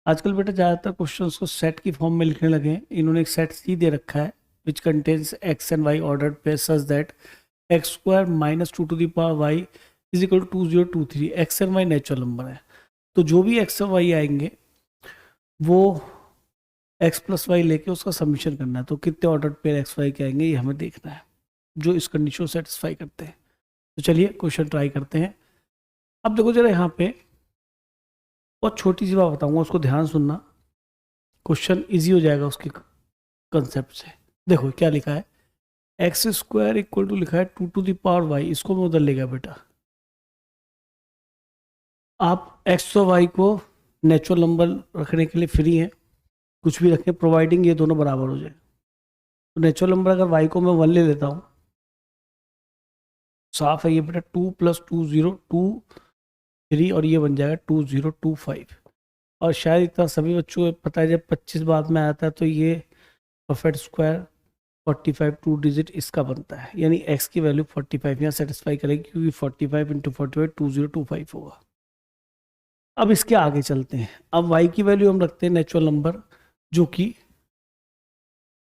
आजकल बेटा ज़्यादातर क्वेश्चंस को सेट की फॉर्म में लिखने लगे हैं। इन्होंने एक सेट सी दे रखा है which contains x and y ordered pair such that x square minus two to the power y is equal to 2023। X and y natural number है, तो जो भी एक्स और वाई आएंगे वो एक्स प्लस वाई लेके उसका सबमिशन करना है। तो कितने ऑर्डर्ड पेयर एक्स वाई के आएंगे ये हमें देखना है जो इस कंडीशन को सेटिस्फाई करते हैं। तो चलिए क्वेश्चन ट्राई करते हैं। अब देखो जरा यहाँ पे बहुत छोटी सी बात बताऊंगा, उसको ध्यान सुनना, क्वेश्चन इजी हो जाएगा उसके कंसेप्ट से। देखो क्या लिखा है, एक्स स्क्वायर इक्वल टू लिखा है two to the power y. इसको मैं उधर ले गया बेटा। आप एक्स और वाई को नेचुरल नंबर रखने के लिए फ्री हैं, कुछ भी रखें प्रोवाइडिंग ये दोनों बराबर हो जाए। तो नेचुरल नंबर अगर वाई को मैं 1 ले लेता हूँ, साफ है ये बेटा 2 + 2 0 2 3 और ये बन जाएगा 2025। और शायद इतना सभी बच्चों को पता है, जब 25 बाद में आता है तो ये परफेक्ट स्क्वायर 45 टू डिजिट इसका बनता है, यानी x की वैल्यू 45 यहाँ सेटिस्फाई करेगी क्योंकि 45 × 45 2025 होगा। अब इसके आगे चलते हैं। अब y की वैल्यू हम रखते हैं नेचुरल नंबर जो कि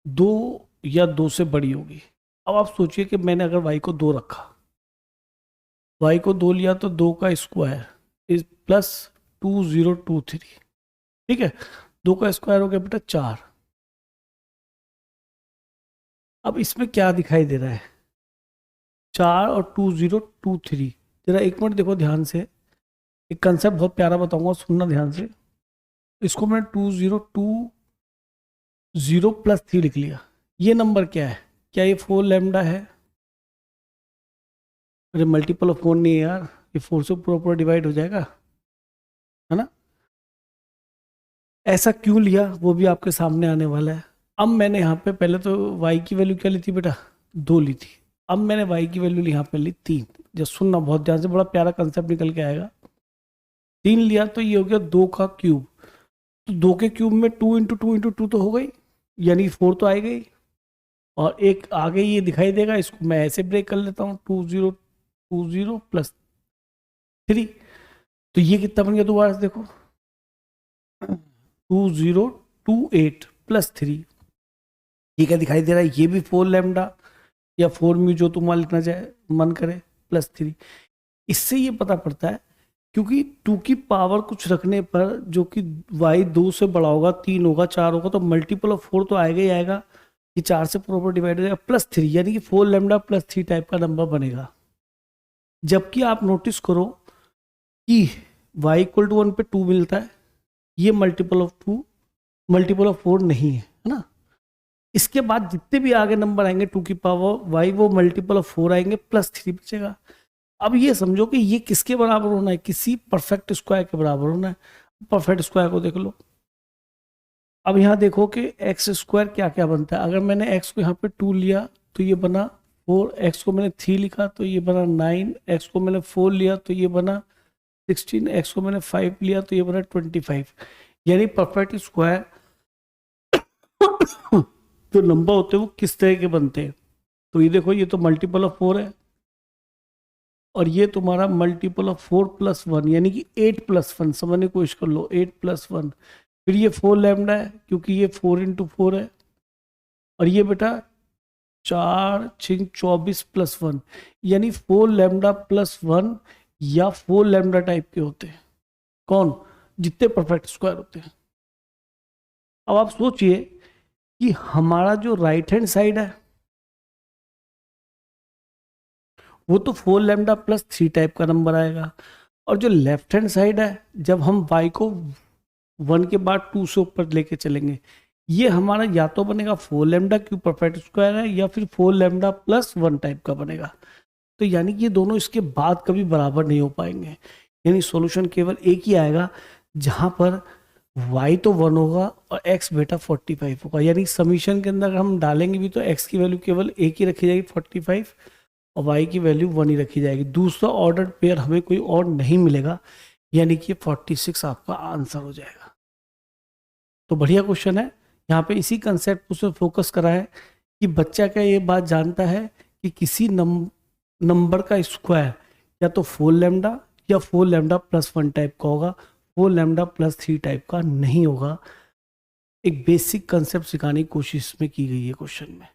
2 या 2 से बड़ी होगी। अब आप सोचिए कि मैंने अगर y को 2 रखा, y को 2 लिया तो 2 का स्क्वायर इज प्लस 2023, ठीक है। 2 का स्क्वायर हो गया बेटा 4। अब इसमें क्या दिखाई दे रहा है, 4 और 2023। जरा एक मिनट देखो ध्यान से, एक कंसेप्ट बहुत प्यारा बताऊंगा, सुनना ध्यान से। इसको मैंने 2020 + 3 लिख लिया। ये नंबर क्या है, क्या ये 4 लैम्डा है? अरे मल्टीपल ऑफ 4 नहीं है यार, ये 4 से पूरा डिवाइड हो जाएगा, है ना। ऐसा क्यों लिया वो भी आपके सामने आने वाला है। अब मैंने यहाँ पे पहले तो y की वैल्यू क्या ली थी बेटा, 2 ली थी। अब मैंने y की वैल्यू यहाँ पे ली 3। जब सुनना बहुत ध्यान से, बड़ा प्यारा कंसेप्ट निकल के आएगा। 3 लिया तो ये हो गया 2 का क्यूब। तो 2 के क्यूब में 2 × 2 × 2 तो हो गई, यानी 4 तो आएगा ही। और एक आगे ये दिखाई देगा, इसको मैं ऐसे ब्रेक कर लेता हूँ 2020 + 3। तो ये कितना बन गया दोबारा से देखो, 2028 + 3। ये क्या दिखाई दे रहा है, ये भी 4 लैम्डा या 4 म्यू जो तुम्हारा लिखना चाहे मन करे +3। इससे ये पता पड़ता है क्योंकि 2 की पावर कुछ रखने पर जो कि y 2 से बड़ा होगा, 3 होगा, 4 होगा, तो मल्टीपल ऑफ 4 तो आएगा ही आएगा। ये 4 से प्रॉपर डिवाइड हो जाएगा +3, यानी कि 4 लैम्डा + 3 टाइप का नंबर बनेगा। जबकि आप नोटिस करो कि y = 1 पे 2 मिलता है, ये मल्टीपल ऑफ 2 मल्टीपल ऑफ 4 नहीं है ना। इसके बाद जितने भी आगे नंबर आएंगे 2 की पावर y वो मल्टीपल ऑफ 4 आएंगे, +3 बचेगा। अब ये समझो कि ये किसके बराबर होना है, किसी परफेक्ट स्क्वायर के बराबर होना है। परफेक्ट स्क्वायर को देख लो। अब यहाँ देखो कि एक्स स्क्वायर क्या क्या बनता है। अगर मैंने x को यहाँ पे 2 लिया तो ये बना 4, x को मैंने 3 लिखा तो ये बना 9, x को मैंने 4 लिया तो ये बना 16, x को मैंने 5 लिया तो ये बना 25। यानी परफेक्ट स्क्वायर जो नंबर होते हैं वो किस तरह के बनते हैं। तो ये देखो, ये तो मल्टीपल ऑफ 4 है और ये तुम्हारा मल्टीपल ऑफ 4 + 1 यानी कि 8 + 1। समझने की कोशिश कर लो, 8 + 1। फिर ये 4 लैम्डा है क्योंकि ये 4 × 4 है। और ये बेटा 4 6 24 + 1 यानी 4 लैम्डा + 1 या 4 लैम्डा टाइप के होते हैं। कौन? जितने परफेक्ट स्क्वायर होते हैं। अब आप सोचिए कि हमारा जो राइट हैंड साइड है वो तो 4 लैम्डा + 3 टाइप का नंबर आएगा, और जो लेफ्ट हैंड साइड है जब हम y को 1 के बाद 2 से ऊपर लेके चलेंगे, ये हमारा या तो बनेगा 4 लैम्डा क्यों परफेक्ट स्क्वायर है, या फिर 4 लैम्डा + 1 टाइप का बनेगा। तो यानी कि ये दोनों इसके बाद कभी बराबर नहीं हो पाएंगे। यानी सॉल्यूशन केवल एक ही आएगा जहां पर y तो 1 होगा और x बेटा 45 होगा। यानी समीशन के अंदर हम डालेंगे भी तो x की वैल्यू केवल एक ही रखी जाएगी 45 और y की वैल्यू 1 ही रखी जाएगी। दूसरा ऑर्डर पेयर हमें कोई और नहीं मिलेगा, यानी कि 46 आपका आंसर हो जाएगा। तो बढ़िया क्वेश्चन है। यहाँ पे इसी कंसेप्ट पर उसने फोकस करा है कि बच्चा क्या ये बात जानता है कि किसी नंबर का स्क्वायर या तो 4 लैम्डा या 4 लैम्डा + 1 टाइप का होगा। 4 लैम्डा प्लस 3 टाइप का नहीं होगा। एक बेसिक कंसेप्ट सिखाने की कोशिश में की गई है क्वेश्चन में।